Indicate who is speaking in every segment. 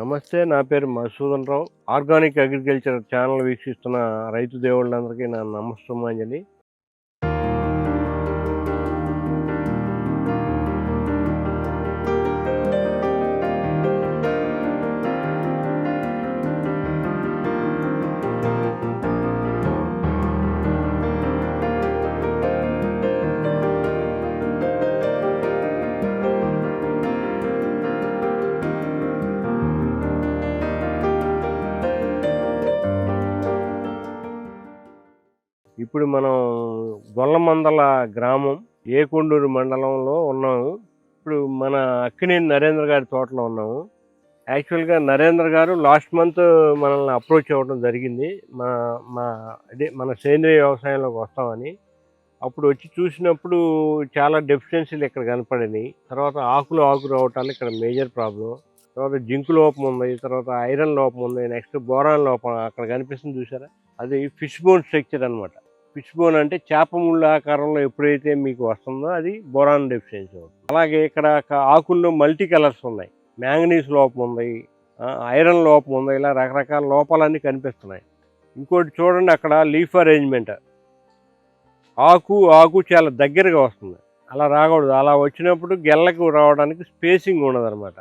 Speaker 1: నమస్తే. నా పేరు మధుసూదన్ రావు. ఆర్గానిక్ అగ్రికల్చర్ ఛానల్ వీక్షిస్తున్న రైతు దేవుళ్ళందరికీ నా నమస్తమాంజలి. ఇప్పుడు మనం గొల్లమందల గ్రామం ఏకొండూరు మండలంలో ఉన్నాము. ఇప్పుడు మన అక్కినేని నరేంద్ర గారి తోటలో ఉన్నాము. యాక్చువల్గా నరేంద్ర గారు లాస్ట్ మంత్ మనల్ని అప్రోచ్ అవ్వడం జరిగింది. మా మా మన సేంద్రియ వ్యవసాయంలోకి వస్తామని. అప్పుడు వచ్చి చూసినప్పుడు చాలా డెఫిషియన్సీలు ఇక్కడ కనపడినాయి. తర్వాత ఆకు రావటాలు ఇక్కడ మేజర్ ప్రాబ్లం. తర్వాత జింకు లోపం ఉంది, తర్వాత ఐరన్ లోపం ఉంది, నెక్స్ట్ బోరాన్ లోపం అక్కడ కనిపిస్తుంది చూసారా, అది ఫిష్ బోన్ స్ట్రక్చర్ అనమాట. ఫిష్ బోన్ అంటే చేప ముళ్ళు ఆకారంలో ఎప్పుడైతే మీకు వస్తుందో అది బోరాన్ డెఫిషియన్సీ అవుతుంది. అలాగే ఇక్కడ ఆకుల్లో మల్టీ కలర్స్ ఉన్నాయి, మ్యాంగనీస్ లోపం ఉంది, ఐరన్ లోపం ఉంది, ఇలా రకరకాల లోపాలన్నీ కనిపిస్తున్నాయి. ఇంకోటి చూడండి, అక్కడ లీఫ్ అరేంజ్మెంట్, ఆకు చాలా దగ్గరగా వస్తుంది. అలా రాకూడదు. అలా వచ్చినప్పుడు గెల్లకు రావడానికి స్పేసింగ్ ఉండదు అనమాట.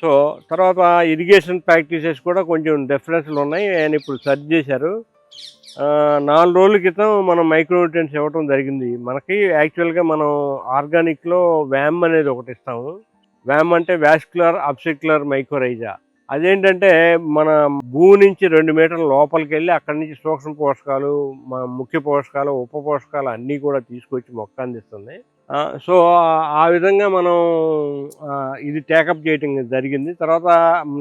Speaker 1: సో తర్వాత ఇరిగేషన్ ప్రాక్టీసెస్ కూడా కొంచెం డిఫరెన్స్లు ఉన్నాయి. ఆయన ఇప్పుడు సర్చ్ చేశారు. 4 రోజుల క్రితం మనం మైక్రోన్యూట్రియన్స్ ఇవ్వటం జరిగింది. మనకి యాక్చువల్గా మనం ఆర్గానిక్లో వ్యామ్ అనేది ఒకటి ఇస్తాము. వ్యామ్ అంటే వాస్కులర్ అబ్సెక్యులర్ మైకోరైజా. అదేంటంటే మన భూమి నుంచి 2 మీటర్ల లోపలికి వెళ్ళి అక్కడి నుంచి సూక్ష్మ పోషకాలు, ముఖ్య పోషకాలు, ఉప పోషకాలు అన్నీ కూడా తీసుకొచ్చి మొక్క అందిస్తుంది. సో ఆ విధంగా మనం ఇది టేకప్ చేయటం జరిగింది. తర్వాత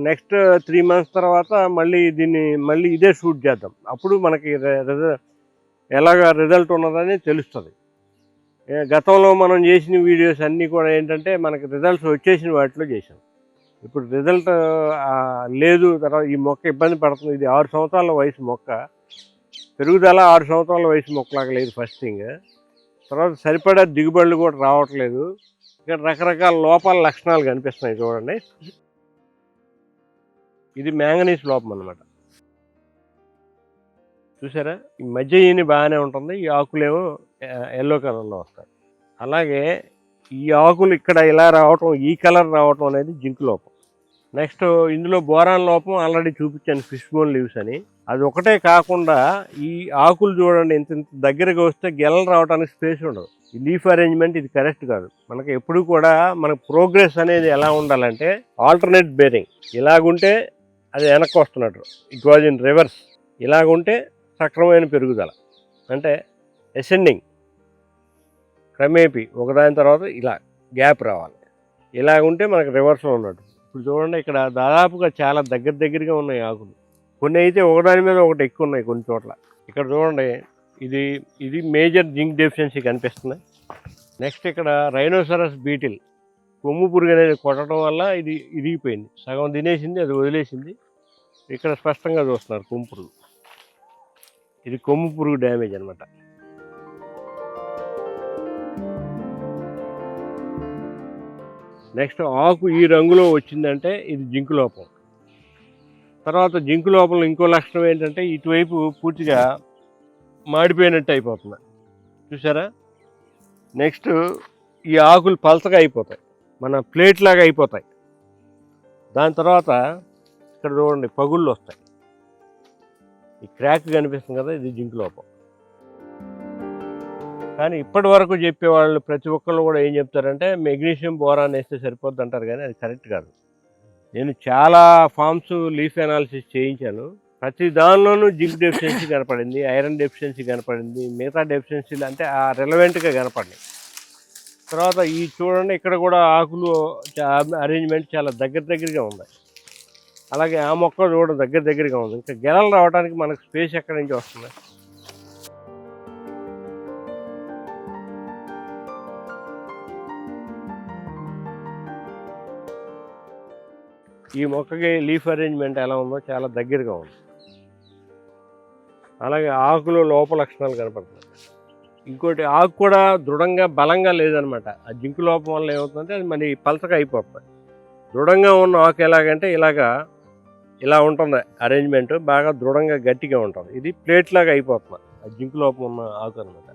Speaker 1: నెక్స్ట్ 3 months తర్వాత మళ్ళీ ఇదే షూట్ చేద్దాం. అప్పుడు మనకి ఎలాగ రిజల్ట్ ఉన్నదని తెలుస్తుంది. గతంలో మనం చేసిన వీడియోస్ అన్నీ కూడా ఏంటంటే మనకి రిజల్ట్స్ వచ్చేసిన వాటిలో చేసాం. ఇప్పుడు రిజల్ట్ లేదు. తర్వాత ఈ మొక్క ఇబ్బంది పడుతుంది. ఇది 6 సంవత్సరాల వయసు మొక్క, పెరుగుదల 6 సంవత్సరాల వయసు మొక్కలాగా లేదు ఫస్ట్ థింగ్. తర్వాత సరిపడా దిగుబడులు కూడా రావట్లేదు. ఇక్కడ రకరకాల లోపాల లక్షణాలు కనిపిస్తున్నాయి చూడండి. ఇది మ్యాంగనీస్ లోపం అన్నమాట. చూసారా, ఈ మధ్య ఈయన బాగానే ఉంటుంది, ఈ ఆకులేమో ఎల్లో కలర్లో వస్తాయి. అలాగే ఈ ఆకులు ఇక్కడ ఇలా రావటం, ఈ కలర్ రావటం అనేది జింక్ లోపం. నెక్స్ట్ ఇందులో బోరాన్ లోపం ఆల్రెడీ చూపించాను, ఫిష్ బోన్ లీవ్స్ అని. అది ఒకటే కాకుండా ఈ ఆకులు చూడండి, ఇంత దగ్గరగా వస్తే గెలలు రావడానికి స్పేస్ ఉండదు. ఈ లీఫ్ అరేంజ్మెంట్ ఇది కరెక్ట్ కాదు. మనకి ఎప్పుడు కూడా మనకు ప్రోగ్రెస్ అనేది ఎలా ఉండాలంటే ఆల్టర్నేట్ బేరింగ్. ఇలాగుంటే అది వెనక్కి వస్తున్నట్టు, ఇట్ వాజ్ ఇన్ రివర్స్. ఇలాగుంటే సక్రమైన పెరుగుదల, అంటే అసెండింగ్, క్రమేపీ ఒకదాని తర్వాత ఇలా గ్యాప్ రావాలి. ఇలాగుంటే మనకు రివర్స్లో ఉన్నట్టు. ఇప్పుడు చూడండి, ఇక్కడ దాదాపుగా చాలా దగ్గరగా ఉన్నాయి ఆకులు. కొన్ని అయితే ఒకదాని మీద ఒకటి ఎక్కువ ఉన్నాయి కొన్ని చోట్ల. ఇక్కడ చూడండి, ఇది మేజర్ జింక్ డెఫిషియన్సీ కనిపిస్తుంది. నెక్స్ట్ ఇక్కడ రైనోసరస్ బీటిల్ కొమ్ము పురుగు అనేది కొట్టడం వల్ల ఇది ఇరిగిపోయింది, సగం తినేసింది, అది వదిలేసింది. ఇక్కడ స్పష్టంగా చూస్తున్నారు కొమ్ము పురుగు. ఇది కొమ్ము పురుగు డ్యామేజ్ అనమాట. నెక్స్ట్ ఆకు ఈ రంగులో వచ్చిందంటే ఇది జింకు లోపం. తర్వాత జింకు లోపంలో ఇంకో లక్షణం ఏంటంటే ఇటువైపు పూర్తిగా మాడిపోయినట్టు అయిపోతుంది, చూసారా. నెక్స్ట్ ఈ ఆకులు పలచగా అయిపోతాయి, మన ప్లేట్ లాగా అయిపోతాయి. దాని తర్వాత ఇక్కడ చూడండి పగుళ్ళు వస్తాయి, ఈ క్రాక్ కనిపిస్తుంది కదా, ఇది జింకు లోపం. కానీ ఇప్పటి వరకు చెప్పేవాళ్ళు ప్రతి ఒక్కళ్ళు కూడా ఏం చెప్తారంటే మెగ్నీషియం బోరాన్ వేస్తే సరిపోద్ది అంటారు, కానీ అది కరెక్ట్ కాదు. నేను చాలా ఫామ్స్ లీఫ్ అనాలిసిస్ చేయించాను. ప్రతి దానిలోనూ జింక్ డెఫిషియన్సీ కనపడింది, ఐరన్ డెఫిషియన్సీ కనపడింది, మిగతా డెఫిషియన్సీలు అంటే ఆ రెలవెంట్గా కనపడినాయి. తర్వాత ఈ చూడండి, ఇక్కడ కూడా ఆకులు అరేంజ్మెంట్ చాలా దగ్గరగా ఉన్నాయి. అలాగే ఆ మొక్క చూడడం దగ్గరగా ఉంది. ఇంకా గెలలు రావడానికి మనకు స్పేస్ ఎక్కడి నుంచి వస్తుంది? ఈ మొక్కకి లీఫ్ అరేంజ్మెంట్ ఎలా ఉందో చాలా దగ్గరగా ఉంది. అలాగే ఆకులో లోప లక్షణాలు కనపడుతున్నాయి. ఇంకోటి ఆకు కూడా దృఢంగా బలంగా లేదనమాట. ఆ జింకు లోపం వల్ల ఏమవుతుందంటే అది మళ్ళీ పలచగా అయిపోతుంది. దృఢంగా ఉన్న ఆకు ఎలాగంటే ఇలా ఉంటుంది అరేంజ్మెంట్, బాగా దృఢంగా గట్టిగా ఉంటుంది. ఇది ప్లేట్ లాగా అయిపోతుంది, ఆ జింక్ లోపం ఉన్న ఆకు అనమాట.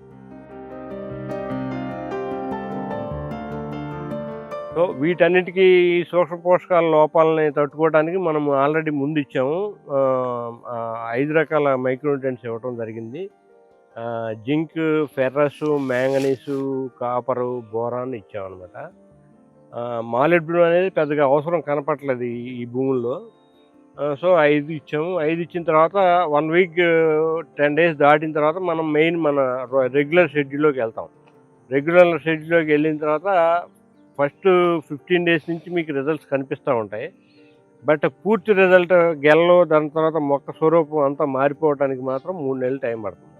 Speaker 1: సో వీటన్నిటికీ ఈ సూక్ష్మ పోషకాల లోపాలని తట్టుకోవడానికి మనం ఆల్రెడీ ముందు ఇచ్చాము. 5 రకాల మైక్రోన్యూట్రియంట్స్ ఇవ్వటం జరిగింది. Zinc, ferrous, manganese, copper, boron ఇచ్చామన్నమాట. మాలిబ్డినం అనేది పెద్దగా అవసరం కనపట్లేదు ఈ భూముల్లో. సో 5 ఇచ్చాము. 5 ఇచ్చిన తర్వాత 1 వీక్ 10 డేస్ దాటిన తర్వాత మనం మెయిన్ మన రెగ్యులర్ షెడ్యూల్లోకి వెళ్తాం. రెగ్యులర్ షెడ్యూల్లోకి వెళ్ళిన తర్వాత ఫస్ట్ 15 డేస్ నుంచి మీకు రిజల్ట్స్ కనిపిస్తూ ఉంటాయి. బట్ పూర్తి రిజల్ట్ గెల్లో దాని తర్వాత మొక్క స్వరూపం అంతా మారిపోవడానికి మాత్రం 3 నెలలు టైం పడుతుంది.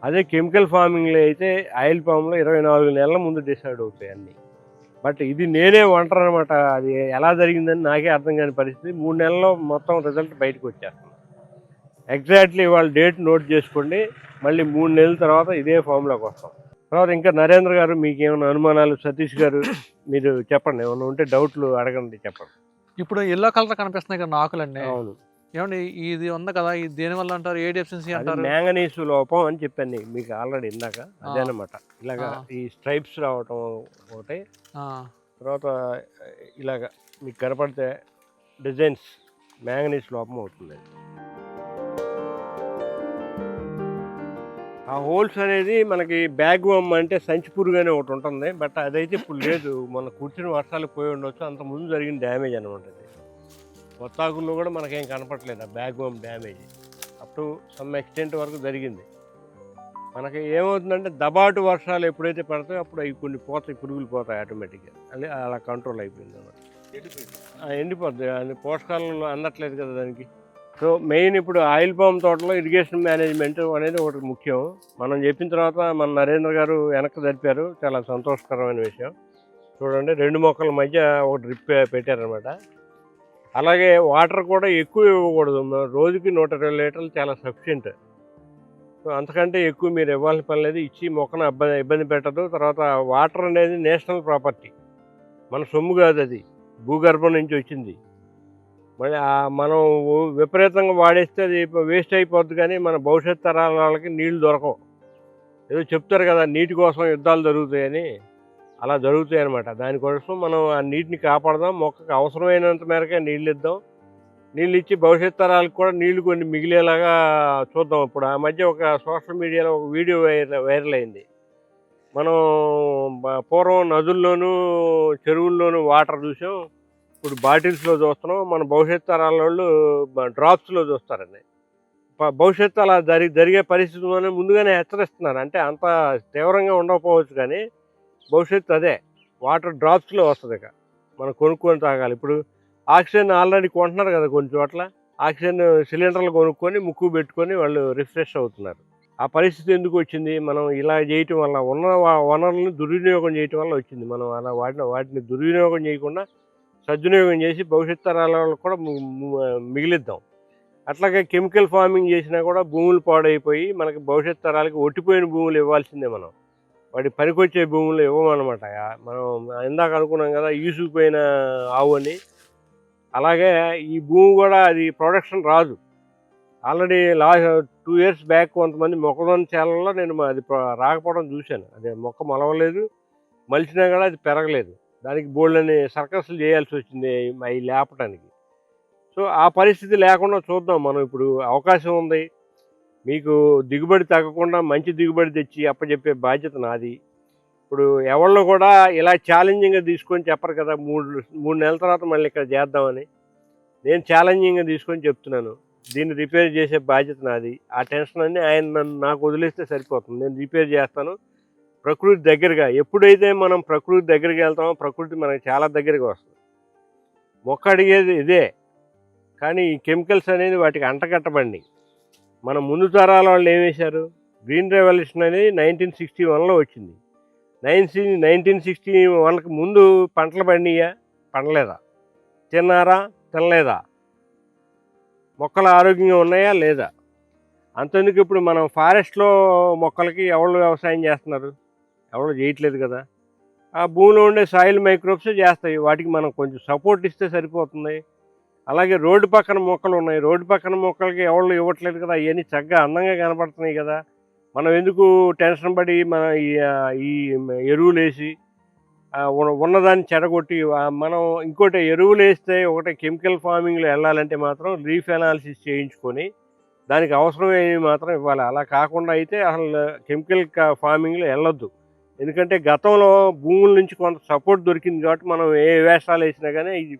Speaker 1: అదే కెమికల్ ఫార్మింగ్లో అయితే ఆయిల్ పామ్లో 24 నెలల ముందు డిసైడ్ అవుతాయి అన్నీ. బట్ ఇది నేనే ఒంటరి అనమాట. అది ఎలా జరిగిందని నాకే అర్థం కాని పరిస్థితి. 3 నెలల్లో మొత్తం రిజల్ట్ బయటకు వచ్చేస్తుంది. ఎగ్జాక్ట్లీ వాళ్ళ డేట్ నోట్ చేసుకోండి. మళ్ళీ 3 నెలల తర్వాత ఇదే ఫామ్లోకి వస్తాం. తర్వాత ఇంకా నరేంద్ర గారు, మీకు ఏమైనా అనుమానాలు, సతీష్ గారు మీరు చెప్పండి, ఏమైనా ఉంటే డౌట్లు అడగండి, చెప్పండి.
Speaker 2: ఇప్పుడు ఎల్లో కలర్ కనిపిస్తున్నాయి కదా ఆకులన్నీ.
Speaker 1: అవును,
Speaker 2: ఏమండి ఇది ఉంది కదా, ఇది దేనివల్ల అంటారు, ఏ డెఫిషియన్సీ అంటారు?
Speaker 1: మ్యాంగనీసు లోపం అని చెప్పాను మీకు ఆల్రెడీ ఇందాక. అదేనమాట, ఇలాగా ఈ స్ట్రైప్స్ రావటం ఒకటి, తర్వాత ఇలాగా మీకు కనపడితే డిజైన్స్ మ్యాంగనీస్ లోపం అవుతుంది. ఆ హోల్స్ అనేది మనకి బ్యాగ్ వమ్ అంటే సంచి పురుగు అనే ఒకటి ఉంటుంది. బట్ అదైతే ఇప్పుడు లేదు, మన కూర్చుని వర్షాలకు పోయి ఉండొచ్చు, అంత ముందు జరిగిన డ్యామేజ్ అనమాట. అది కొత్త ఆకుల్లో కూడా మనకేం కనపట్లేదు ఆ బ్యాగ్ వమ్ damage. Up to some extent వరకు జరిగింది. మనకి ఏమవుతుందంటే దబాటు వర్షాలు ఎప్పుడైతే పడతాయో అప్పుడు అవి కొన్ని పోతాయి, పురుగులు పోతాయి ఆటోమేటిక్గా. అది అలా కంట్రోల్ అయిపోయింది అనమాట. ఎండిపోద్ది, అది పోషకాలు అందట్లేదు కదా దానికి. సో మెయిన్ ఇప్పుడు ఆయిల్ పామ్ తోటలో ఇరిగేషన్ మేనేజ్మెంట్ అనేది ఒకటి ముఖ్యం. మనం చెప్పిన తర్వాత మన నరేంద్ర గారు వెనక్కి జరిపారు, చాలా సంతోషకరమైన విషయం. చూడండి, 2 మొక్కల మధ్య ఒక డ్రిప్ పెట్టారనమాట. అలాగే వాటర్ కూడా ఎక్కువ ఇవ్వకూడదు, రోజుకి 120 లీటర్లు చాలా సఫిషియంట్. సో అంతకంటే ఎక్కువ మీరు ఇవ్వాల్సిన పని లేదు. ఇచ్చి మొక్కను ఇబ్బంది పెట్టదు. తర్వాత వాటర్ అనేది నేషనల్ ప్రాపర్టీ, మన సొమ్ము కాదు, అది భూగర్భం నుంచి వచ్చింది. మళ్ళీ మనం విపరీతంగా వాడేస్తే అది వేస్ట్ అయిపోద్ది, కానీ మన భవిష్యత్ తరాల వాళ్ళకి నీళ్లు దొరకవు. ఏదో చెప్తారు కదా నీటి కోసం యుద్ధాలు జరుగుతాయని, అలా జరుగుతాయి అన్నమాట. దానికోసం మనం ఆ నీటిని కాపాడదాం, మొక్కకు అవసరమైనంత మేరకే నీళ్ళు ఇద్దాం. నీళ్ళు ఇచ్చి భవిష్యత్ తరాలకు కూడా నీళ్లు కొన్ని మిగిలేలాగా చూద్దాం. ఇప్పుడు ఆ మధ్య ఒక సోషల్ మీడియాలో ఒక వీడియో వైరల్ అయింది. మనం పూర్వం నదుల్లోనూ చెరువుల్లోనూ వాటర్ చూసాం, ఇప్పుడు బాటిల్స్లో చూస్తున్నాం. మన భవిష్యత్ తరాల వాళ్ళు డ్రాప్స్లో చూస్తారండి. భవిష్యత్తు అలా జరిగే పరిస్థితుల్లోనే ముందుగానే హెచ్చరిస్తున్నారు. అంటే అంత తీవ్రంగా ఉండకపోవచ్చు, కానీ భవిష్యత్తు అదే, వాటర్ డ్రాప్స్లో వస్తుంది. ఇక మనం కొనుక్కొని తాగాలి. ఇప్పుడు ఆక్సిజన్ ఆల్రెడీ కొంటున్నారు కదా కొన్ని చోట్ల, ఆక్సిజన్ సిలిండర్లు కొనుక్కొని ముక్కు పెట్టుకొని వాళ్ళు రిఫ్రెష్ అవుతున్నారు. ఆ పరిస్థితి ఎందుకు వచ్చింది? మనం ఇలా చేయటం వల్ల, ఉన్న వనరులను దుర్వినియోగం చేయటం వల్ల వచ్చింది. మనం అలా వాటిని దుర్వినియోగం చేయకుండా సద్వినియోగం చేసి భవిష్యత్ తరాల వాళ్ళకు కూడా మిగిలిద్దాం. అట్లాగే కెమికల్ ఫార్మింగ్ చేసినా కూడా భూములు పాడైపోయి మనకి భవిష్యత్ తరాలకి ఒట్టిపోయిన భూములు ఇవ్వాల్సిందే. మనం వాటి పనికొచ్చే భూములు ఇవ్వమన్నమాట. మనం ఇందాక అనుకున్నాం కదా ఈసుకుపోయిన ఆవు అని, అలాగే ఈ భూమి కూడా అది ప్రొడక్షన్ రాదు. ఆల్రెడీ లాస్ట్ 2 ఇయర్స్ బ్యాక్ కొంతమంది మొక్కజొన్న చేలల్లో నేను అది రాకపోవడం చూశాను. అదే మొక్క మొలవలేదు, మలిచినా కూడా అది పెరగలేదు. దానికి బోల్డని సర్కస్లు చేయాల్సి వచ్చింది అవి లేపటానికి. సో ఆ పరిస్థితి లేకుండా చూద్దాం. మనం ఇప్పుడు అవకాశం ఉంది, మీకు దిగుబడి తగ్గకుండా మంచి దిగుబడి తెచ్చి అప్పచెప్పే బాధ్యత నాది. ఇప్పుడు ఎవళ్ళు కూడా ఇలా ఛాలెంజింగ్గా తీసుకొని చెప్పరు కదా, 3 నెలల తర్వాత మళ్ళీ ఇక్కడ చేద్దామని. నేను ఛాలెంజింగ్గా తీసుకొని చెప్తున్నాను, దీన్ని రిపేర్ చేసే బాధ్యత నాది. ఆ టెన్షన్ అన్నీ ఆయన నాకు వదిలేస్తే సరిపోతుంది, నేను రిపేర్ చేస్తాను. ప్రకృతి దగ్గరగా, ఎప్పుడైతే మనం ప్రకృతి దగ్గరికి వెళ్తామో ప్రకృతి మనకి చాలా దగ్గరగా వస్తుంది. మొక్క అడిగేది ఇదే, కానీ ఈ కెమికల్స్ అనేది వాటికి అంటగట్టబండి. మన ముందు తరాల వాళ్ళు ఏం వేశారు? గ్రీన్ రెవల్యూషన్ అనేది 1961లో వచ్చింది. 1961కి ముందు పంటలు పండియా? పండలేదా? తిన్నారా? తినలేదా? మొక్కలు ఆరోగ్యంగా ఉన్నాయా లేదా? అంతెందుకు, ఇప్పుడు మనం ఫారెస్ట్లో మొక్కలకి ఎవరు వ్యవసాయం చేస్తున్నారు? ఎవరు చేయట్లేదు కదా. ఆ భూమిలో ఉండే సాయిల్ మైక్రోబ్స్ చేస్తాయి. వాటికి మనం కొంచెం సపోర్ట్ ఇస్తే సరిపోతుంది. అలాగే రోడ్డు పక్కన మొక్కలు ఉన్నాయి. రోడ్డు పక్కన మొక్కలకి ఎవరు ఇవ్వట్లేదు కదా! అవన్నీ చక్కగా అందంగా కనపడుతున్నాయి కదా! మనం ఎందుకు టెన్షన్ పడి మన ఈ ఎరువులేసి ఉన్నదాన్ని చెడగొట్టి మనం ఇంకోటి ఎరువులేస్తే ఒకటి కెమికల్ ఫార్మింగ్‌లో వెళ్ళాలంటే మాత్రం లీఫ్ అనాలిసిస్ చేయించుకొని దానికి అవసరమైనవి మాత్రం ఇవ్వాలి. అలా కాకుండా అయితే అసలు కెమికల్ ఫార్మింగ్‌లో వెళ్ళొద్దు. ఎందుకంటే గతంలో భూముల నుంచి కొంత సపోర్ట్ దొరికింది కాబట్టి మనం ఏ వేషాలు వేసినా కానీ ఇది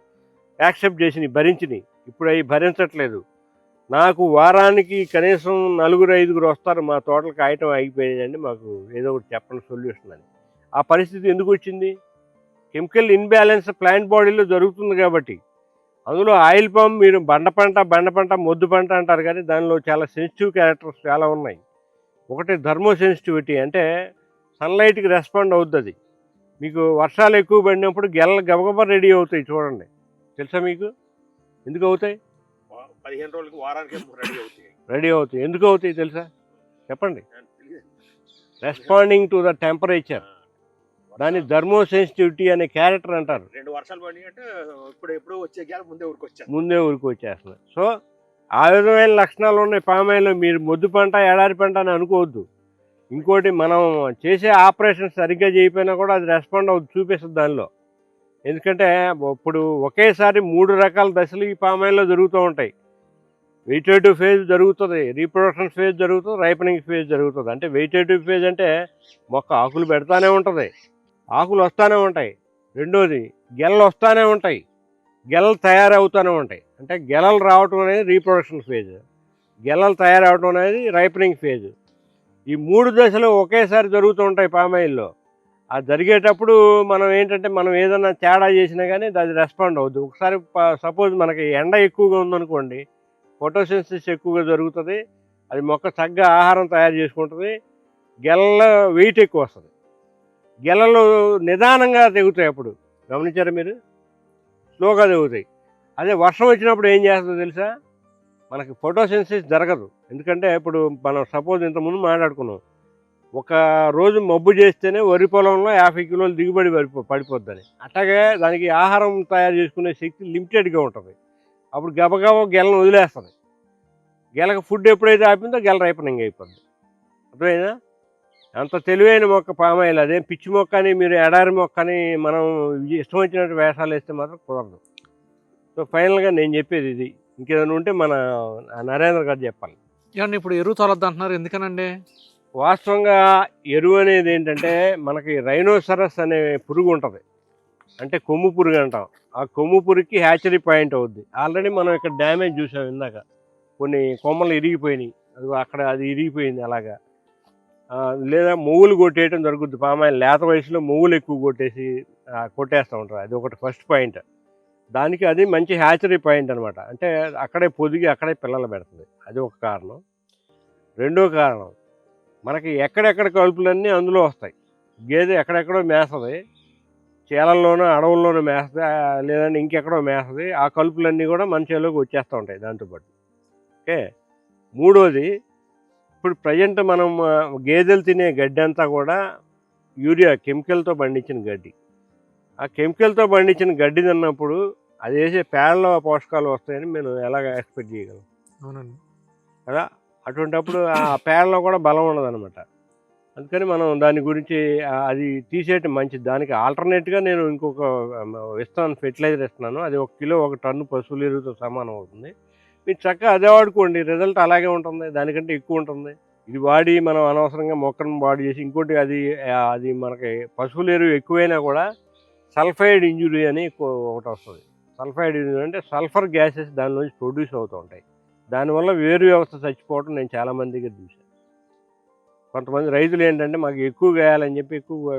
Speaker 1: యాక్సెప్ట్ చేసినాయి, భరించినాయి. ఇప్పుడు అవి భరించట్లేదు. నాకు వారానికి కనీసం నలుగురు, ఐదుగురు వస్తారు. మా తోటలు కాయటం ఆగిపోయిందండి. మాకు ఏదో ఒకటి చెప్పండి సొల్యూషన్ అని. ఆ పరిస్థితి ఎందుకు వచ్చింది? కెమికల్ ఇన్‌బ్యాలెన్స్ ప్లాంట్ బాడీలో జరుగుతుంది కాబట్టి. అందులో ఆయిల్ పామ్ మీరు బండ పంట, మొద్దు పంట అంటారు కానీ దానిలో చాలా సెన్సిటివ్ క్యారెక్టర్స్ చాలా ఉన్నాయి. ఒకటి థర్మో సెన్సిటివిటీ అంటే సన్‌లైట్‌కి రెస్పాండ్ అవుద్దది. మీకు వర్షాలు ఎక్కువ పడినప్పుడు గెలలు గబగబా రెడీ అవుతాయి చూడండి. తెలుసా మీకు? ఎందుకు అవుతాయి?
Speaker 3: 15 రోజులకి వారానికి రెడీ అవుతాయి.
Speaker 1: రెడీ అవుతాయి. ఎందుకు అవుతాయి తెలుసా? చెప్పండి. Responding to the temperature. దాన్ని థర్మో సెన్సిటివిటీ అనే క్యారెక్టర్ అంటారు.
Speaker 3: 2 వర్షాలు పడినాయి అంటే ఎప్పుడో వచ్చే గ్యాప్
Speaker 1: ముందే ఊరికొచ్చేస్తుంది. సో ఆ విధమైన లక్షణాలు ఉన్నాయి పామాయిల్లో. మీరు మొద్దు పంట, ఎడారి పంట అని అనుకోవద్దు. ఇంకోటి మనం చేసే ఆపరేషన్ సరిగ్గా చేయకపోయినా కూడా అది రెస్పాండ్ అవుతుంది, చూపిస్తుంది దానిలో. ఎందుకంటే ఇప్పుడు ఒకేసారి 3 రకాల దశలు ఈ పామాయిల్లో జరుగుతూ ఉంటాయి. వెజిటేటివ్ ఫేజ్ జరుగుతుంది, రీప్రొడక్షన్ ఫేజ్ జరుగుతుంది, రైపనింగ్ ఫేజ్ జరుగుతుంది. అంటే వెజిటేటివ్ ఫేజ్ అంటే మొక్క ఆకులు పెడతానే ఉంటుంది, ఆకులు వస్తూనే ఉంటాయి. రెండోది గెలలు వస్తూనే ఉంటాయి, గెలలు తయారవుతూనే ఉంటాయి. అంటే గెలలు రావటం అనేది రీప్రొడక్షన్ ఫేజ్, గెలలు తయారవటం అనేది రైపనింగ్ ఫేజ్. ఈ 3 దశలు ఒకేసారి జరుగుతూ ఉంటాయి పామాయిల్లో. అది జరిగేటప్పుడు మనం ఏంటంటే మనం ఏదైనా తేడా చేసినా కానీ అది రెస్పాండ్ అవుద్ది. ఒకసారి సపోజ్ మనకి ఎండ ఎక్కువగా ఉందనుకోండి, ఫోటోసింథసిస్ ఎక్కువగా జరుగుతుంది, అది మొక్క చక్కగా ఆహారం తయారు చేసుకుంటుంది, గెలల వెయిట్ ఎక్కువ వస్తుంది, గెలలు నిదానంగా తెగుతాయి. అప్పుడు గమనించారా మీరు? స్లోగా తెగుతాయి. అదే వర్షం వచ్చినప్పుడు ఏం చేస్తుందో తెలుసా? మనకి ఫోటోసింథసిస్ జరగదు. ఎందుకంటే ఇప్పుడు మనం సపోజ్ ఇంతకుముందు మాట్లాడుకున్నాం, ఒక రోజు మబ్బు చేస్తేనే వరి పొలంలో 50 కిలోలు దిగుబడి పడిపోద్దని. అట్లాగే దానికి ఆహారం తయారు చేసుకునే శక్తి లిమిటెడ్గా ఉంటుంది. అప్పుడు గబగబా గెలను వదిలేస్తుంది. గెలకు ఫుడ్ ఎప్పుడైతే ఆపిందో గెల రైపనింగ్ అయిపోద్ది. అర్థమైందా? అంత తెలివైన మొక్క పామాయిల్. అదేం పిచ్చి మొక్క అని మీరు ఎడారి మొక్క అని మనం ఇష్టం వచ్చినట్టు వేషాలు వేస్తే మాత్రం కుదరదు. సో ఫైనల్గా నేను చెప్పేది ఇది. ఇంకేదైనా ఉంటే మన నరేంద్ర గారు చెప్పాలి.
Speaker 2: ఏమండి ఇప్పుడు ఎరువు తోలొద్దు అంటున్నారు, ఎందుకనండి?
Speaker 1: వాస్తవంగా ఎరువు అనేది ఏంటంటే మనకి రైనోసరస్ అనే పురుగు ఉంటుంది, అంటే కొమ్ము పురుగు అంటాం. ఆ కొమ్ము పురుగుకి హ్యాచరీ పాయింట్ అవుద్ది. ఆల్రెడీ మనం ఇక్కడ డ్యామేజ్ చూసాం ఇందాక, కొన్ని కొమ్మలు ఇరిగిపోయినాయి, అది అక్కడ అది ఇరిగిపోయింది అలాగా. లేదా మొవ్వులు కొట్టేయటం జరుగుద్ది. పామాయిల్ లేత వయసులో మొవ్వులు ఎక్కువ కొట్టేస్తూ ఉంటారు. అది ఒకటి ఫస్ట్ పాయింట్. దానికి అది మంచి హ్యాచరీ పాయింట్ అనమాట. అంటే అక్కడే పొదిగి అక్కడే పిల్లలు పెడుతుంది. అది ఒక కారణం. రెండో కారణం, మనకి ఎక్కడెక్కడ కలుపులన్నీ అందులో వస్తాయి. గేదె ఎక్కడెక్కడో మేస్తుంది, చేలల్లోనో అడవుల్లోనో మేస్తుంది, లేదంటే ఇంకెక్కడో మేస్తుంది. ఆ కలుపులన్నీ కూడా మన చేలోకి వచ్చేస్తూ ఉంటాయి దాంతోపాటు. ఓకే. మూడోది, ఇప్పుడు ప్రజెంట్ మనం గేదెలు తినే గడ్డి అంతా కూడా యూరియా కెమికల్తో పండించిన గడ్డి. ఆ కెమికల్తో పండించిన గడ్డి తిన్నప్పుడు అది వేసే పేడలో పోషకాలు వస్తాయని మేము ఎలాగ ఎక్స్పెక్ట్ చేయగలం?
Speaker 2: అవునండి
Speaker 1: కదా. అటువంటిప్పుడు ఆ పేడలో కూడా బలం ఉండదన్నమాట. అందుకని మనం దాని గురించి అది తీసేయటం మంచిది. దానికి ఆల్టర్నేట్గా నేను ఇంకొక ఇస్తాను, ఫెర్టిలైజర్ ఇస్తున్నాను. అది 1 కిలో 1 టన్ను పశువుల ఎరువుతో సమానం అవుతుంది. మీరు చక్కగా అదే వాడుకోండి, రిజల్ట్ అలాగే ఉంటుంది, దానికంటే ఎక్కువ ఉంటుంది. ఇది వాడి మనం అనవసరంగా మొక్కను వాడి చేసి ఇంకోటి అది మనకి పశువుల ఎరువు ఎక్కువైనా కూడా సల్ఫైడ్ ఇంజురీ అని ఒకటి వస్తుంది. సల్ఫైడ్ ఇంజురీ అంటే సల్ఫర్ గ్యాసెస్ దానిలోంచి ప్రొడ్యూస్ అవుతూ ఉంటాయి. దానివల్ల వేరు వ్యవస్థ చచ్చిపోవడం నేను చాలామంది దగ్గర చూశాను. కొంతమంది రైతులు ఏంటంటే మాకు ఎక్కువ వేయాలని చెప్పి ఎక్కువ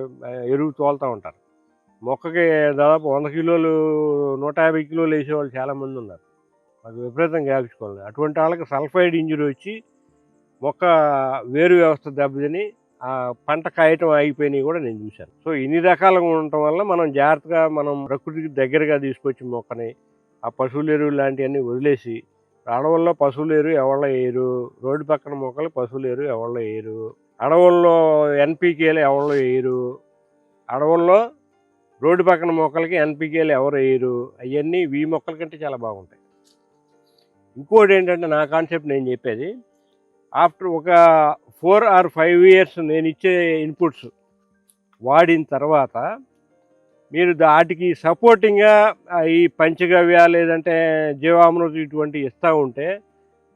Speaker 1: ఎరువు తోలుతూ ఉంటారు. మొక్కకి దాదాపు 100 కిలోలు 150 కిలోలు వేసేవాళ్ళు చాలామంది ఉన్నారు. మాకు విపరీతంగా వ్యాపించుకోవాలి. అటువంటి వాళ్ళకి సల్ఫైడ్ ఇంజురీ వచ్చి మొక్క వేరు వ్యవస్థ దెబ్బతిని ఆ పంట కాయటం ఆగిపోయినవి కూడా నేను చూశాను. సో ఇన్ని రకాలుగా ఉండటం వల్ల మనం జాగ్రత్తగా మనం ప్రకృతికి దగ్గరగా తీసుకొచ్చి మొక్కని ఆ పశువుల ఎరువు లాంటివన్నీ వదిలేసి, అడవుల్లో పశువుల ఎరువు ఎవళ్ళ వేయరు, రోడ్డు పక్కన మొక్కలు పశువుల ఎరువు ఎవళ్ళ వేయరు, అడవుల్లో ఎన్పీకేలు ఎవళ్ళో వేయరు, అడవుల్లో రోడ్డు పక్కన మొక్కలకి ఎన్పికేలు ఎవరు వేయరు, అవన్నీ ఈ మొక్కల కంటే చాలా బాగుంటాయి. ఇంకోటి ఏంటంటే నా కాన్సెప్ట్ నేను చెప్పేది, ఆఫ్టర్ ఒక 4 or 5 years నేను ఇచ్చే ఇన్పుట్స్ వాడిన తర్వాత మీరు వాటికి సపోర్టింగ్గా ఈ పంచగవ్య లేదంటే జీవామృతం ఇటువంటివి ఇస్తూ ఉంటే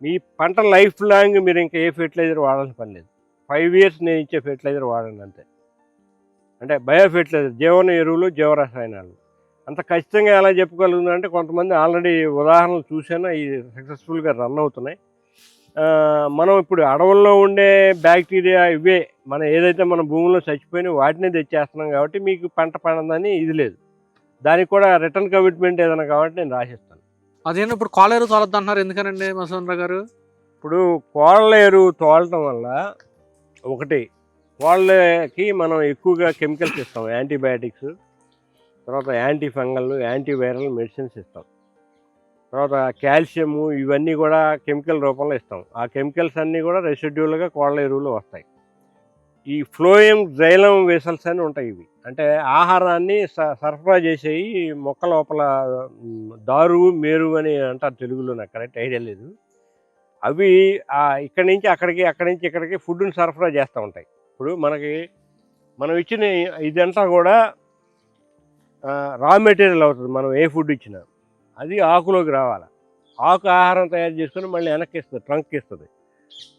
Speaker 1: మీ పంట లైఫ్ లాంగ్ మీరు ఇంకా ఏ ఫెర్టిలైజర్ వాడాల్సిన పని లేదు. 5 years నేను ఇచ్చే ఫెర్టిలైజర్ వాడండి అంతే. అంటే బయో ఫెర్టిలైజర్, జీవన ఎరువులు, జీవరసాయనాలు. అంత ఖచ్చితంగా ఎలా చెప్పగలుగుతుందంటే కొంతమంది ఆల్రెడీ ఉదాహరణలు చూసాను, ఇవి సక్సెస్ఫుల్గా రన్ అవుతున్నాయి. మనం ఇప్పుడు అడవుల్లో ఉండే బ్యాక్టీరియా ఇవే మనం ఏదైతే మన భూమిలో చచ్చిపోయినా వాటినే తెచ్చేస్తున్నాం కాబట్టి మీకు పంట పండదని ఇది లేదు. దానికి కూడా రిటర్న్ కమిట్మెంట్ ఏదైనా కాబట్టి నేను రాసిస్తాను.
Speaker 2: అదేనా ఇప్పుడు కోలేరు తోలద్దు అంటున్నారు, ఎందుకనండి మసూంద్ర గారు?
Speaker 1: ఇప్పుడు కోళ్ళ ఎరువు తోలటం వల్ల ఒకటి, కోళ్ళకి మనం ఎక్కువగా కెమికల్స్ ఇస్తాం, యాంటీబయాటిక్స్, తర్వాత యాంటీ ఫంగల్, యాంటీవైరల్ మెడిసిన్స్ ఇస్తాం, తర్వాత కాల్షియము, ఇవన్నీ కూడా కెమికల్ రూపంలో ఇస్తాం. ఆ కెమికల్స్ అన్నీ కూడా రెసిడ్యూల్గా కోళ్ళ ఎరువులు వస్తాయి. ఈ ఫ్లోయం జైలం వెసల్స్ అని ఉంటాయి. ఇవి అంటే ఆహారాన్ని సరఫరా చేసేవి మొక్క లోపల, దారు మేరు అని అంటారు తెలుగులో, నాకు కరెక్ట్ ఐడియా లేదు. అవి ఇక్కడి నుంచి అక్కడికి, అక్కడి నుంచి ఇక్కడికి ఫుడ్ని సరఫరా చేస్తూ ఉంటాయి. ఇప్పుడు మనం ఇచ్చిన ఇదంతా కూడా రా మెటీరియల్ అవుతుంది. మనం ఏ ఫుడ్ ఇచ్చినా అది ఆకులోకి రావాలి. ఆకు ఆహారం తయారు చేసుకొని మళ్ళీ వెనక్కి ఇస్తుంది, ట్రంక్ ఇస్తుంది.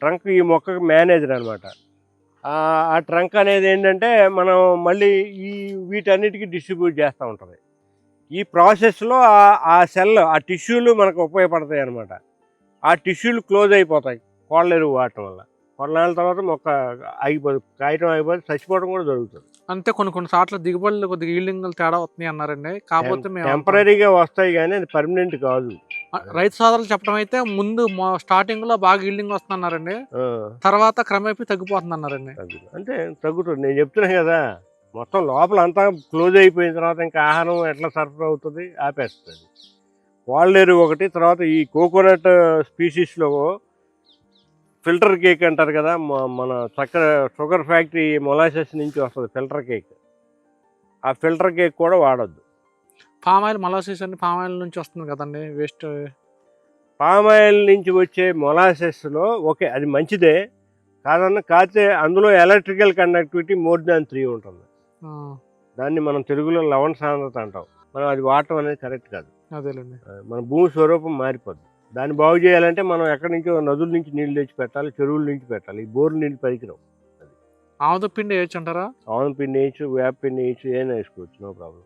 Speaker 1: ట్రంక్ ఈ మొక్కకు మేనేజర్ అనమాట. ఆ ట్రంక్ అనేది ఏంటంటే మనం మళ్ళీ వీటన్నిటికీ డిస్ట్రిబ్యూట్ చేస్తూ ఉంటుంది. ఈ ప్రాసెస్లో ఆ సెల్, ఆ టిష్యూలు మనకు ఉపయోగపడతాయి అనమాట. ఆ టిష్యూలు క్లోజ్ అయిపోతాయి కోళ్ళ ఎరువు వాడటం వల్ల. కొన్నాళ్ళ తర్వాత మొక్క ఆగిపోదు, కాయటం ఆగిపోతే చచ్చిపోవడం కూడా జరుగుతుంది.
Speaker 2: అంతే, కొన్ని సార్లు దిగుబడులు కొద్దిగా ఈల్డింగ్ తేడా వస్తున్నాయి అన్నారండి. కాకపోతే మేము
Speaker 1: టెంపరీగా వస్తాయి కానీ అది పర్మనెంట్ కాదు.
Speaker 2: రైతు సోదరులు చెప్పడం అయితే ముందు స్టార్టింగ్ లో బాగా ఈల్డింగ్ వస్తుందన్నారండి, తర్వాత క్రమేపీ తగ్గిపోతుంది అన్నారండి.
Speaker 1: అంటే తగ్గుతుంది, నేను చెప్తున్నా కదా. మొత్తం లోపల అంతా క్లోజ్ అయిపోయిన తర్వాత ఇంకా ఆహారం ఎట్లా సరఫరా అవుతుంది, ఆపేస్తుంది. కోళ్ళ ఎరువు ఒకటి, తర్వాత ఈ కోకోనట్ స్పీషీస్లో ఫిల్టర్ కేక్ అంటారు కదా, మన చక్కెర షుగర్ ఫ్యాక్టరీ మొలాసెస్ నుంచి వస్తుంది ఫిల్టర్ కేక్. ఆ ఫిల్టర్ కేక్ కూడా వాడద్దు.
Speaker 2: పామ్ ఆయిల్, మొలాసెస్ అన్ని పామ్ ఆయిల్ నుంచి వస్తుంది కదండి, వేస్ట్.
Speaker 1: పామ్ ఆయిల్ నుంచి వచ్చే మొలాసెస్లో ఓకే, అది మంచిదే కాకపోతే అందులో ఎలక్ట్రికల్ కండక్టివిటీ more than 3 ఉంటుంది. దాన్ని మనం తెలుగులో లవణ సాంద్రత అంటాం. మనం అది వాడటం అనేది కరెక్ట్ కాదు.
Speaker 2: అదేలేండి,
Speaker 1: మన భూమి స్వరూపం మారిపోద్ది. దాన్ని బాగు చేయాలంటే మనం ఎక్కడి నుంచో నదుల నుంచి నీళ్ళు తెచ్చి పెట్టాలి, చెరువుల నుంచి పెట్టాలి. ఈ బోర్లు నీళ్ళు పనికిరావు.
Speaker 2: ఆముద పిండి వేయచ్చు అంటారా?
Speaker 1: ఆముద పిండి వేయచ్చు, వేప పిండి వేయచ్చు, ఏమైనా వేసుకోవచ్చు, నో ప్రాబ్లం.